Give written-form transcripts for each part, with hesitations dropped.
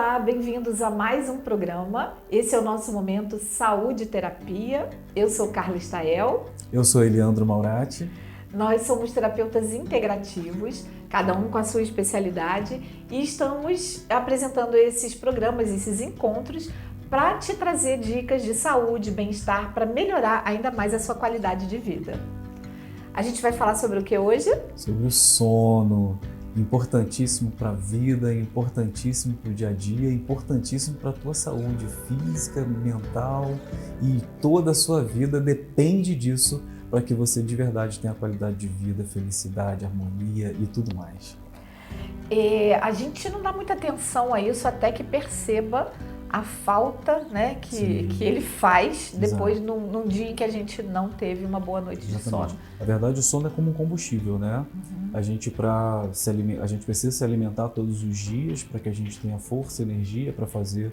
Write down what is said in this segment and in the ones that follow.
Olá, bem-vindos a mais um programa. Esse é o nosso momento Saúde e Terapia. Eu sou Carla Stael. Eu sou Eliandro Maurati. Nós somos terapeutas integrativos, cada um com a sua especialidade, e estamos apresentando esses programas, esses encontros, para te trazer dicas de saúde, bem-estar, para melhorar ainda mais a sua qualidade de vida. A gente vai falar sobre o que hoje? Sobre o sono. Importantíssimo para a vida, importantíssimo para o dia a dia, importantíssimo para a tua saúde física, mental, e toda a sua vida depende disso para que você de verdade tenha qualidade de vida, felicidade, harmonia e tudo mais. A gente não dá muita atenção a isso até que perceba a falta, né, que ele faz depois num dia em que a gente não teve uma boa noite de sono. Na verdade, o sono é como um combustível, né? A gente precisa se alimentar todos os dias para que a gente tenha força e energia para fazer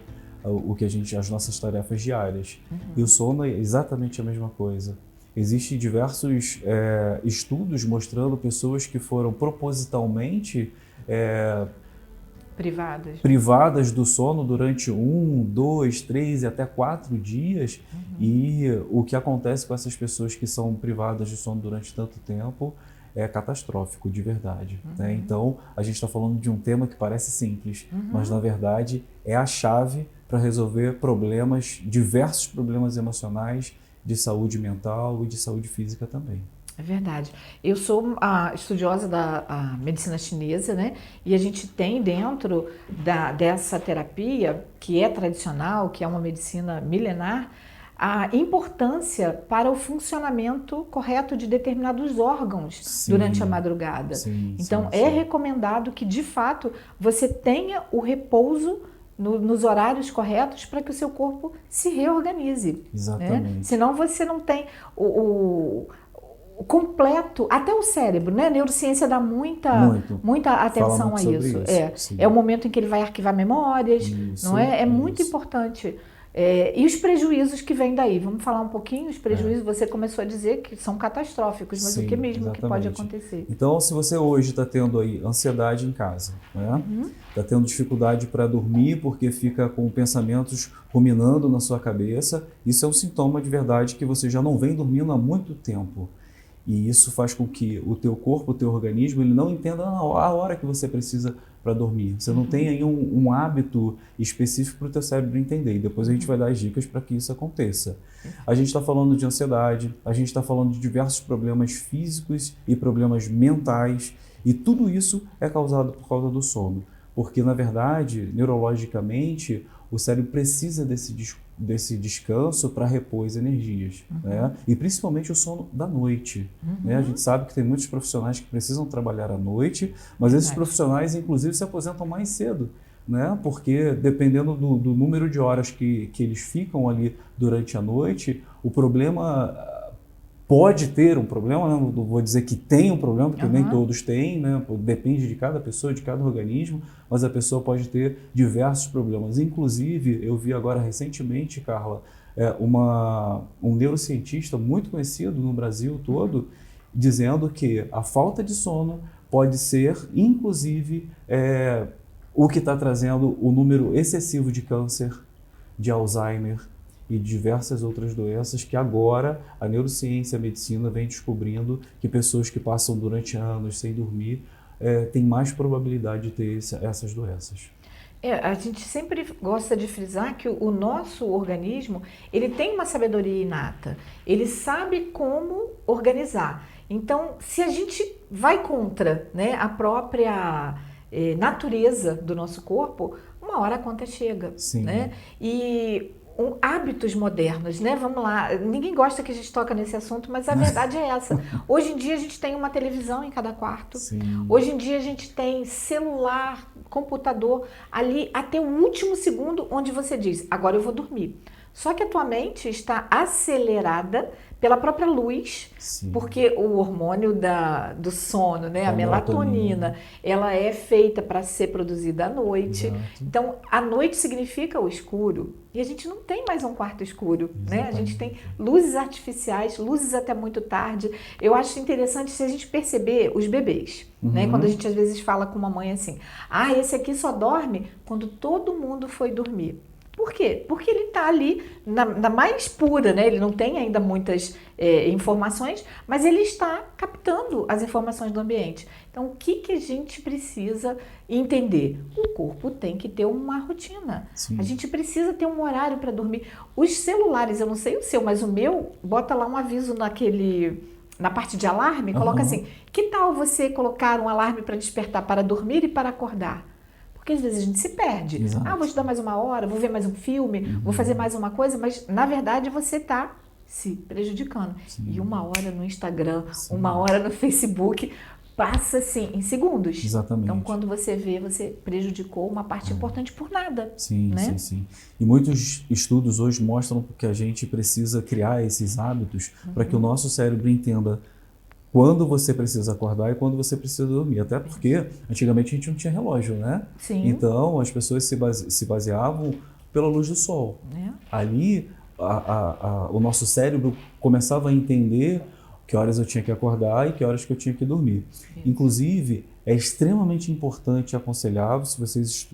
as nossas tarefas diárias. E o sono é exatamente a mesma coisa. Existem diversos estudos mostrando pessoas que foram propositalmente privadas do sono durante 1, 2, 3 e até 4 dias. E o que acontece com essas pessoas que são privadas de sono durante tanto tempo é catastrófico, de verdade. Né? Então, a gente está falando de um tema que parece simples, mas na verdade é a chave para resolver diversos problemas emocionais, de saúde mental e de saúde física também. É verdade. Eu sou estudiosa da medicina chinesa, né? E a gente tem dentro dessa terapia, que é tradicional, que é uma medicina milenar, a importância para o funcionamento correto de determinados órgãos durante a madrugada. Então, é recomendado que, de fato, você tenha o repouso nos horários corretos para que o seu corpo se reorganize. Exatamente. Né? Senão você não tem o completo, até o cérebro, né? A neurociência dá muita atenção a isso. É o momento em que ele vai arquivar memórias, não é? É muito importante. E os prejuízos que vêm daí? Vamos falar um pouquinho? Os prejuízos, você começou a dizer que são catastróficos, mas o que mesmo que pode acontecer? Então, se você hoje está tendo aí ansiedade em casa, né? Está tendo dificuldade para dormir porque fica com pensamentos ruminando na sua cabeça, isso é um sintoma de verdade que você já não vem dormindo há muito tempo. E isso faz com que o teu corpo, o teu organismo, ele não entenda a hora que você precisa para dormir. Você não tem aí um hábito específico para o teu cérebro entender. E depois a gente vai dar as dicas para que isso aconteça. A gente está falando de ansiedade, a gente está falando de diversos problemas físicos e problemas mentais. E tudo isso é causado por causa do sono. Porque, na verdade, neurologicamente, o cérebro precisa desse descanso para repor as energias, né? E principalmente o sono da noite. Né? A gente sabe que tem muitos profissionais que precisam trabalhar à noite, mas esses profissionais, inclusive, se aposentam mais cedo, né? Porque dependendo do número de horas que eles ficam ali durante a noite, o problema pode ter um problema, né? Não vou dizer que tem um problema, porque nem todos têm, né? Depende de cada pessoa, de cada organismo, mas a pessoa pode ter diversos problemas. Inclusive, eu vi agora recentemente, Carla, um neurocientista muito conhecido no Brasil todo, dizendo que a falta de sono pode ser, inclusive, o que está trazendo o número excessivo de câncer, de Alzheimer, e diversas outras doenças que agora a neurociência, a medicina vem descobrindo que pessoas que passam durante anos sem dormir têm mais probabilidade de ter essas doenças. A gente sempre gosta de frisar que o nosso organismo, ele tem uma sabedoria inata, ele sabe como organizar. Então, se a gente vai contra, né, a própria natureza do nosso corpo, uma hora a conta chega. Né? E hábitos modernos, né? Vamos lá, ninguém gosta que a gente toca nesse assunto, mas a verdade é essa. Hoje em dia a gente tem uma televisão em cada quarto. Hoje em dia a gente tem celular, computador, ali até o último segundo onde você diz, agora eu vou dormir. Só que a tua mente está acelerada pela própria luz, Sim. porque o hormônio do sono, né, a melatonina, ela é feita para ser produzida à noite. Exato. Então, a noite significa o escuro. E a gente não tem mais um quarto escuro, né? A gente tem luzes artificiais, luzes até muito tarde. Eu acho interessante se a gente perceber os bebês, né? Quando a gente às vezes fala com uma mãe assim, esse aqui só dorme quando todo mundo foi dormir. Por quê? Porque ele está ali na mais pura, né? Ele não tem ainda muitas informações, mas ele está captando as informações do ambiente. Então, o que a gente precisa entender? O corpo tem que ter uma rotina. Sim. A gente precisa ter um horário para dormir. Os celulares, eu não sei o seu, mas o meu bota lá um aviso na parte de alarme, coloca assim, que tal você colocar um alarme para despertar para dormir e para acordar? Porque às vezes a gente se perde. Exato. Vou estudar mais uma hora, vou ver mais um filme, vou fazer mais uma coisa, mas na verdade você está se prejudicando. Sim. E 1 hora no Instagram, Sim. 1 hora no Facebook, passa assim em segundos. Exatamente. Então quando você vê, você prejudicou uma parte importante por nada. Sim, né? sim. E muitos estudos hoje mostram que a gente precisa criar esses hábitos para que o nosso cérebro entenda quando você precisa acordar e quando você precisa dormir. Até porque antigamente a gente não tinha relógio, né? Sim. Então as pessoas se baseavam pela luz do sol. Ali o nosso cérebro começava a entender que horas eu tinha que acordar e que horas que eu tinha que dormir. Isso. Inclusive, é extremamente importante e aconselhável, se vocês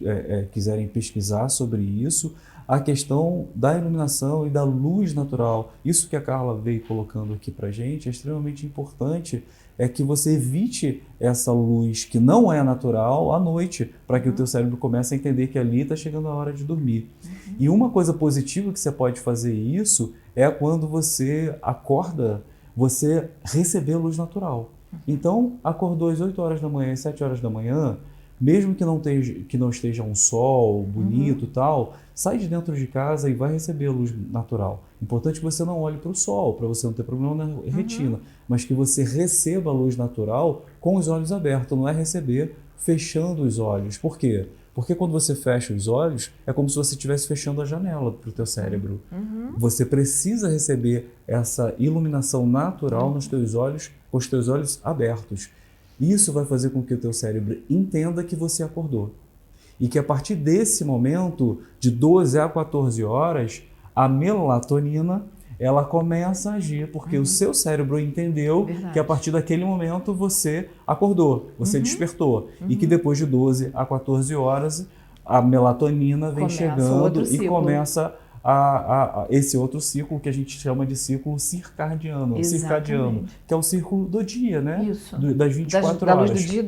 quiserem pesquisar sobre isso, a questão da iluminação e da luz natural. Isso que a Carla veio colocando aqui para a gente é extremamente importante, é que você evite essa luz que não é natural à noite, para que o teu cérebro comece a entender que ali está chegando a hora de dormir. E uma coisa positiva que você pode fazer isso é quando você acorda, você receber luz natural. Então, acordou às 8 horas da manhã, às 7 horas da manhã, mesmo que não esteja um sol bonito e tal, sai de dentro de casa e vai receber a luz natural. Importante que você não olhe para o sol, para você não ter problema na retina, mas que você receba a luz natural com os olhos abertos, não é receber fechando os olhos. Por quê? Porque quando você fecha os olhos, é como se você estivesse fechando a janela para o teu cérebro. Você precisa receber essa iluminação natural nos teus olhos, com os teus olhos abertos. Isso vai fazer com que o teu cérebro entenda que você acordou. E que a partir desse momento, de 12 a 14 horas, a melatonina ela começa a agir, porque o seu cérebro entendeu que a partir daquele momento você acordou, você despertou. E que depois de 12 a 14 horas, a melatonina vem chegando e começa esse outro ciclo que a gente chama de ciclo circadiano, que é o ciclo do dia, né? Isso. Das 24 da horas. Da luz do dia,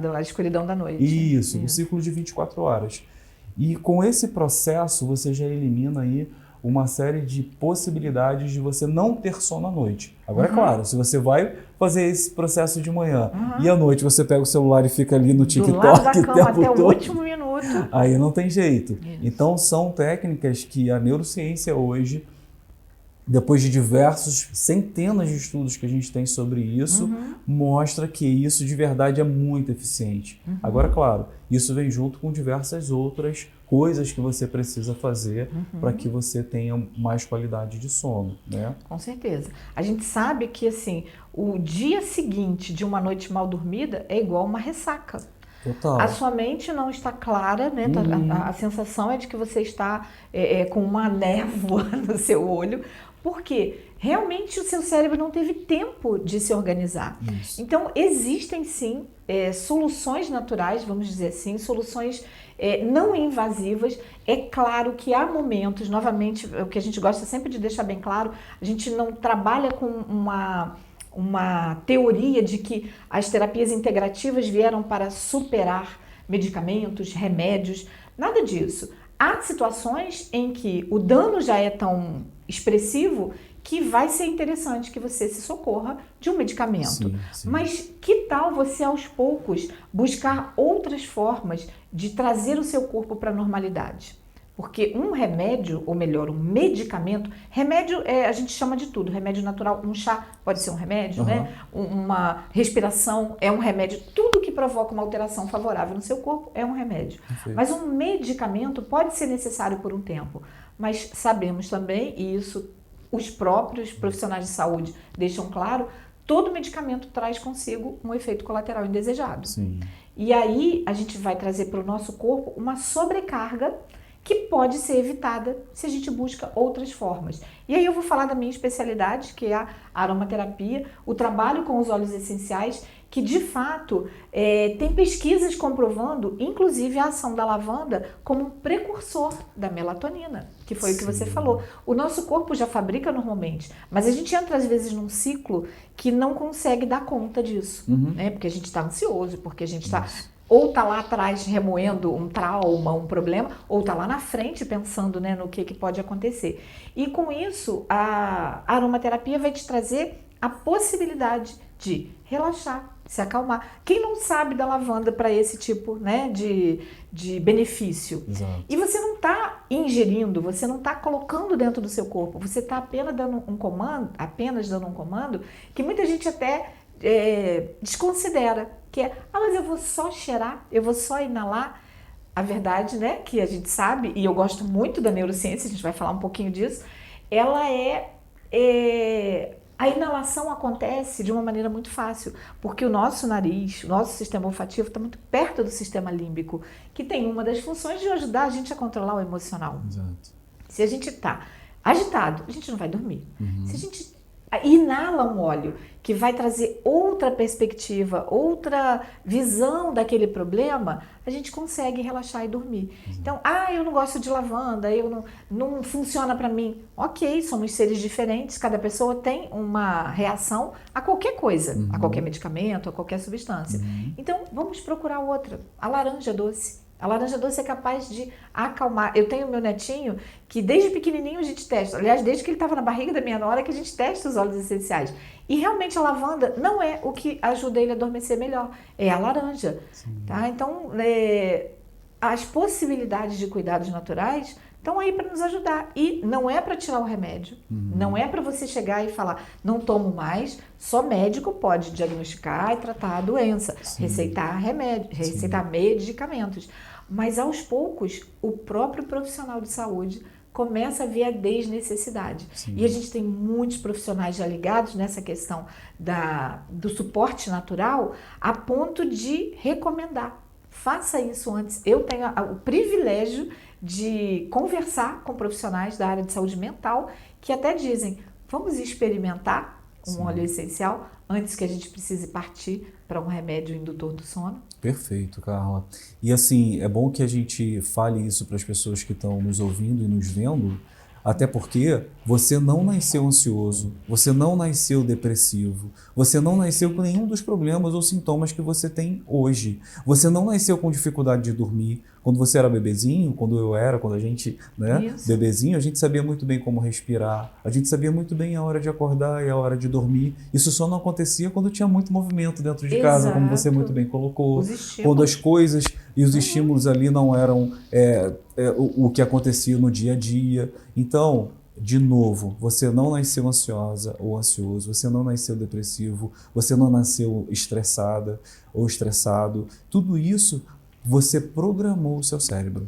da escuridão da noite. Isso, o ciclo de 24 horas. E com esse processo, você já elimina aí uma série de possibilidades de você não ter sono à noite. Agora, é claro, se você vai fazer esse processo de manhã e à noite você pega o celular e fica ali no TikTok do lado da cama até todo, o último minuto. Aí não tem jeito. Isso. Então, são técnicas que a neurociência hoje, depois de centenas de estudos que a gente tem sobre isso, mostra que isso de verdade é muito eficiente. Agora, claro, isso vem junto com diversas outras coisas que você precisa fazer para que você tenha mais qualidade de sono, né? Com certeza. A gente sabe que assim, o dia seguinte de uma noite mal dormida é igual uma ressaca. Total. A sua mente não está clara, né? A sensação é de que você está com uma névoa no seu olho, porque realmente o seu cérebro não teve tempo de se organizar. Isso. Então, existem sim soluções naturais, vamos dizer assim, soluções não invasivas. É claro que há momentos, novamente, o que a gente gosta sempre de deixar bem claro, a gente não trabalha com uma teoria de que as terapias integrativas vieram para superar medicamentos, remédios, nada disso. Há situações em que o dano já é tão expressivo que vai ser interessante que você se socorra de um medicamento. Sim. Mas que tal você, aos poucos, buscar outras formas de trazer o seu corpo para a normalidade? Porque um remédio, ou melhor, um medicamento, remédio a gente chama de tudo, remédio natural, um chá pode ser um remédio, né? Uma respiração é um remédio, tudo que provoca uma alteração favorável no seu corpo é um remédio. Perfeito. Mas um medicamento pode ser necessário por um tempo, mas sabemos também, e isso os próprios profissionais de saúde deixam claro, todo medicamento traz consigo um efeito colateral indesejado. Sim. E aí a gente vai trazer para o nosso corpo uma sobrecarga que pode ser evitada se a gente busca outras formas. E aí eu vou falar da minha especialidade, que é a aromaterapia, o trabalho com os óleos essenciais, que de fato tem pesquisas comprovando, inclusive a ação da lavanda como um precursor da melatonina, que foi o que você falou. O nosso corpo já fabrica normalmente, mas a gente entra às vezes num ciclo que não consegue dar conta disso, né? Porque a gente está ansioso, porque a gente está... ou está lá atrás remoendo um trauma, um problema, ou está lá na frente pensando, né, no que pode acontecer. E com isso, a aromaterapia vai te trazer a possibilidade de relaxar, se acalmar. Quem não sabe da lavanda para esse tipo, né, de benefício? Exato. E você não está ingerindo, você não está colocando dentro do seu corpo, você está apenas dando um comando, que muita gente até desconsidera, que é, mas eu vou só cheirar, eu vou só inalar. A verdade, né, que a gente sabe, e eu gosto muito da neurociência, a gente vai falar um pouquinho disso, ela a inalação acontece de uma maneira muito fácil, porque o nosso nariz, o nosso sistema olfativo está muito perto do sistema límbico, que tem uma das funções de ajudar a gente a controlar o emocional. Exato. Se a gente está agitado, a gente não vai dormir. Se a gente inala um óleo que vai trazer outra perspectiva, outra visão daquele problema, a gente consegue relaxar e dormir. Então, eu não gosto de lavanda, não funciona para mim. Ok, somos seres diferentes, cada pessoa tem uma reação a qualquer coisa, a qualquer medicamento, a qualquer substância. Então, vamos procurar outra, a laranja doce. A laranja doce é capaz de acalmar. Eu tenho meu netinho que desde pequenininho a gente testa. Aliás, desde que ele estava na barriga da minha nora que a gente testa os óleos essenciais. E realmente a lavanda não é o que ajuda ele a adormecer melhor. É a laranja. Tá? Então, as possibilidades de cuidados naturais estão aí para nos ajudar. E não é para tirar o remédio. Não é para você chegar e falar, não tomo mais. Só médico pode diagnosticar e tratar a doença. Receitar remédio, receitar medicamentos. Mas aos poucos, o próprio profissional de saúde começa a ver a desnecessidade. E a gente tem muitos profissionais já ligados nessa questão do suporte natural a ponto de recomendar. Faça isso antes. Eu tenho o privilégio de conversar com profissionais da área de saúde mental que até dizem, vamos experimentar um óleo essencial antes que a gente precise partir para um remédio indutor do sono. Perfeito, Carla. E assim, é bom que a gente fale isso para as pessoas que estão nos ouvindo e nos vendo, até porque você não nasceu ansioso, você não nasceu depressivo, você não nasceu com nenhum dos problemas ou sintomas que você tem hoje. Você não nasceu com dificuldade de dormir. Quando você era bebezinho, quando a gente, né, bebezinho, a gente sabia muito bem como respirar, a gente sabia muito bem a hora de acordar e a hora de dormir. Isso só não acontecia quando tinha muito movimento dentro de casa, como você muito bem colocou. Quando as coisas e os estímulos ali não eram o que acontecia no dia a dia. Então, de novo, você não nasceu ansiosa ou ansioso, você não nasceu depressivo, você não nasceu estressada ou estressado. Tudo isso você programou o seu cérebro.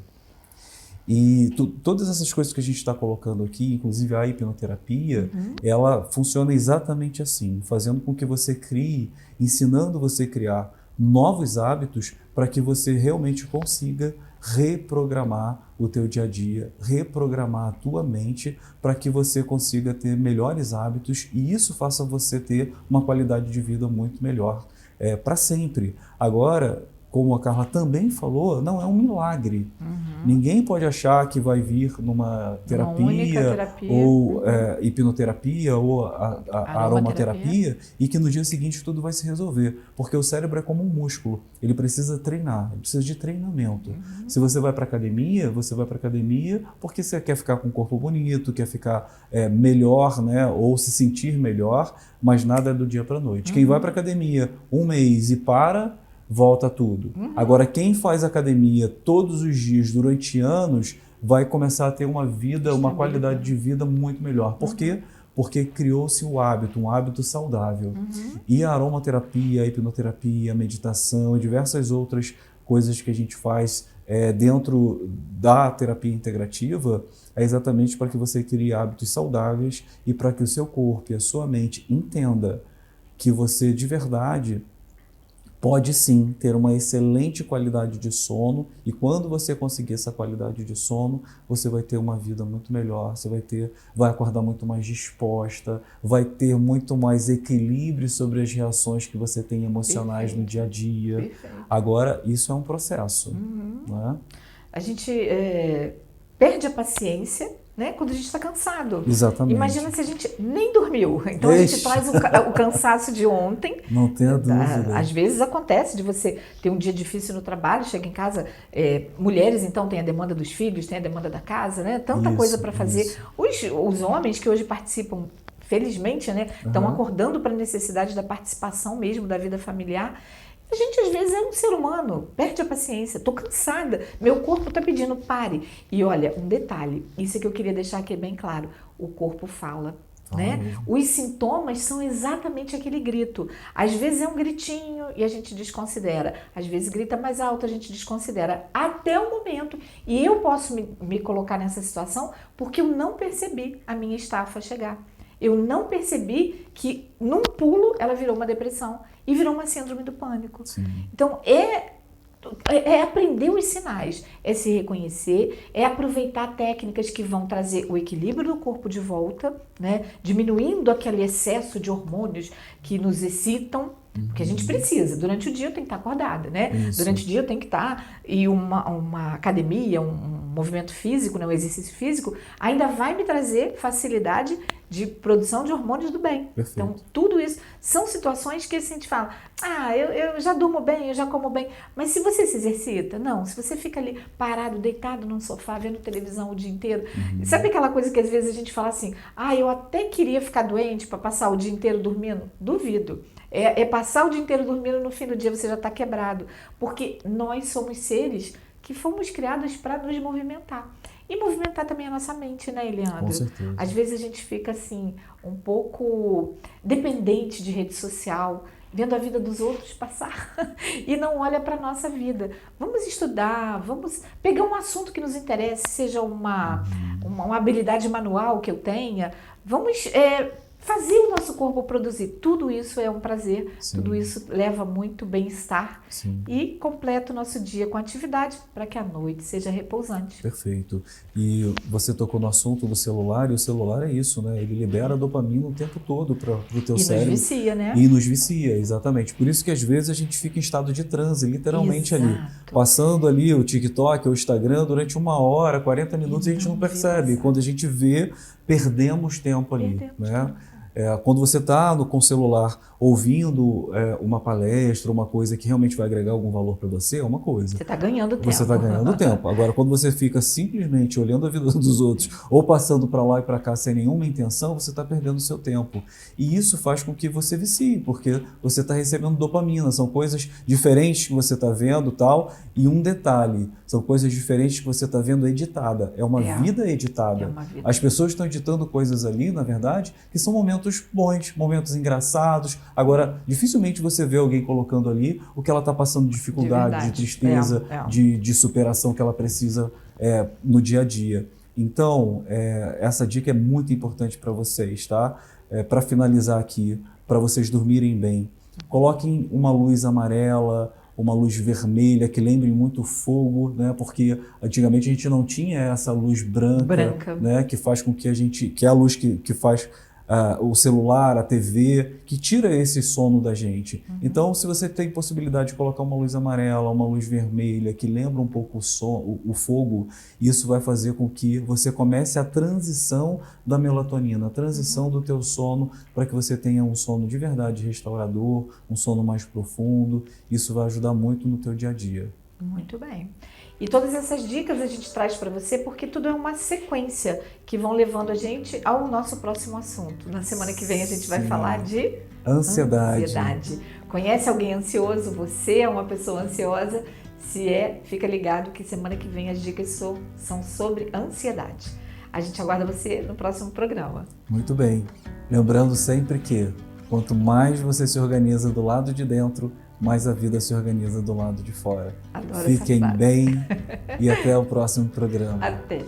E todas essas coisas que a gente está colocando aqui, inclusive a hipnoterapia, ela funciona exatamente assim, fazendo com que você crie, ensinando você a criar novos hábitos para que você realmente consiga reprogramar o teu dia a dia, reprogramar a tua mente para que você consiga ter melhores hábitos e isso faça você ter uma qualidade de vida muito melhor para sempre. Agora, como a Carla também falou, não é um milagre. Ninguém pode achar que vai vir numa terapia ou hipnoterapia ou a aromaterapia e que no dia seguinte tudo vai se resolver. Porque o cérebro é como um músculo. Ele precisa treinar, ele precisa de treinamento. Se você vai para academia, você vai para academia porque você quer ficar com o corpo bonito, quer ficar melhor, né, ou se sentir melhor, mas nada é do dia para a noite. Quem vai para academia um mês e volta tudo. Agora, quem faz academia todos os dias durante anos vai começar a ter uma vida, uma qualidade de vida muito melhor. Por quê? Porque criou-se um hábito saudável. E a aromaterapia, a hipnoterapia, a meditação e diversas outras coisas que a gente faz dentro da terapia integrativa é exatamente para que você crie hábitos saudáveis e para que o seu corpo e a sua mente entenda que você de verdade pode sim ter uma excelente qualidade de sono, e quando você conseguir essa qualidade de sono, você vai ter uma vida muito melhor, você vai acordar muito mais disposta, vai ter muito mais equilíbrio sobre as reações que você tem emocionais no dia a dia. Perfeito. Agora, isso é um processo. Né? A gente perde a paciência, né, quando a gente está cansado. Exatamente. Imagina se a gente nem dormiu. Então a gente traz o cansaço de ontem. Não tenha dúvida. Às vezes acontece de você ter um dia difícil no trabalho, chega em casa, mulheres então tem a demanda dos filhos, tem a demanda da casa, né? Tanta coisa para fazer. Os homens que hoje participam, felizmente, né, estão acordando para a necessidade da participação mesmo da vida familiar. A gente às vezes é um ser humano, perde a paciência, estou cansada, meu corpo está pedindo pare. E olha, um detalhe, isso é que eu queria deixar aqui bem claro, o corpo fala. Né? Os sintomas são exatamente aquele grito. Às vezes é um gritinho e a gente desconsidera. Às vezes grita mais alto, a gente desconsidera. Até o momento. E eu posso me colocar nessa situação porque eu não percebi a minha estafa chegar. Eu não percebi que num pulo ela virou uma depressão e virou uma síndrome do pânico. Sim. Então é aprender os sinais, é se reconhecer, é aproveitar técnicas que vão trazer o equilíbrio do corpo de volta, né? Diminuindo aquele excesso de hormônios que nos excitam, porque a gente precisa. Durante o dia eu tenho que estar acordada, né? Isso. Durante o dia eu tenho que estar, e uma academia, um movimento físico, né? Um exercício físico, ainda vai me trazer facilidade de produção de hormônios do bem. Perfeito. Então, tudo isso são situações que a gente fala, eu já durmo bem, eu já como bem, mas se você se exercita, não, se você fica ali parado, deitado num sofá, vendo televisão o dia inteiro, sabe aquela coisa que às vezes a gente fala assim, eu até queria ficar doente para passar o dia inteiro dormindo? Duvido. É passar o dia inteiro dormindo, no fim do dia você já está quebrado, porque nós somos seres que fomos criados para nos movimentar. E movimentar também a nossa mente, né, Eliandro? Com certeza. Às vezes a gente fica assim, um pouco dependente de rede social, vendo a vida dos outros passar e não olha para a nossa vida. Vamos estudar, vamos pegar um assunto que nos interesse, seja uma habilidade manual que eu tenha, vamos fazer o nosso corpo produzir. Tudo isso é um prazer, Sim. Tudo isso leva muito bem-estar e completa o nosso dia com atividade para que a noite seja repousante. Perfeito. E você tocou no assunto do celular, e o celular é isso, né? Ele libera dopamina o tempo todo para o teu cérebro. E nos vicia, né? E nos vicia, exatamente. Por isso que às vezes a gente fica em estado de transe, literalmente ali. Passando ali o TikTok ou o Instagram durante 1 hora, 40 minutos, e a gente não percebe. Quando a gente vê, perdemos tempo ali, né? Quando você está com o celular ouvindo uma palestra, uma coisa que realmente vai agregar algum valor para você, é uma coisa. Você está ganhando tempo. Você está ganhando tempo. Agora, quando você fica simplesmente olhando a vida dos outros ou passando para lá e para cá sem nenhuma intenção, você está perdendo o seu tempo. E isso faz com que você vicie, porque você está recebendo dopamina. São coisas diferentes que você está vendo tal. E um detalhe, são coisas diferentes que você está vendo editada. É uma vida editada. As pessoas estão editando coisas ali, na verdade, que são momentos bons, momentos engraçados. Agora, dificilmente você vê alguém colocando ali o que ela está passando de dificuldade, de tristeza, de superação que ela precisa no dia a dia. Então, essa dica é muito importante para vocês, tá? Para finalizar aqui, para vocês dormirem bem, coloquem uma luz amarela, uma luz vermelha que lembre muito fogo, né? Porque antigamente a gente não tinha essa luz branca. Né? Que faz com que que é a luz que faz o celular, a TV, que tira esse sono da gente. Então, se você tem possibilidade de colocar uma luz amarela, uma luz vermelha, que lembra um pouco o fogo, isso vai fazer com que você comece a transição da melatonina, a transição do teu sono, para que você tenha um sono de verdade restaurador, um sono mais profundo. Isso vai ajudar muito no teu dia a dia. Muito bem. E todas essas dicas a gente traz para você porque tudo é uma sequência que vão levando a gente ao nosso próximo assunto. Na semana que vem a gente vai falar de ansiedade. Conhece alguém ansioso? Você é uma pessoa ansiosa? Se fica ligado que semana que vem as dicas são sobre ansiedade. A gente aguarda você no próximo programa. Muito bem. Lembrando sempre que quanto mais você se organiza do lado de dentro, mais a vida se organiza do lado de fora. Adoro Fiquem essa frase. bem e até o próximo programa. Até.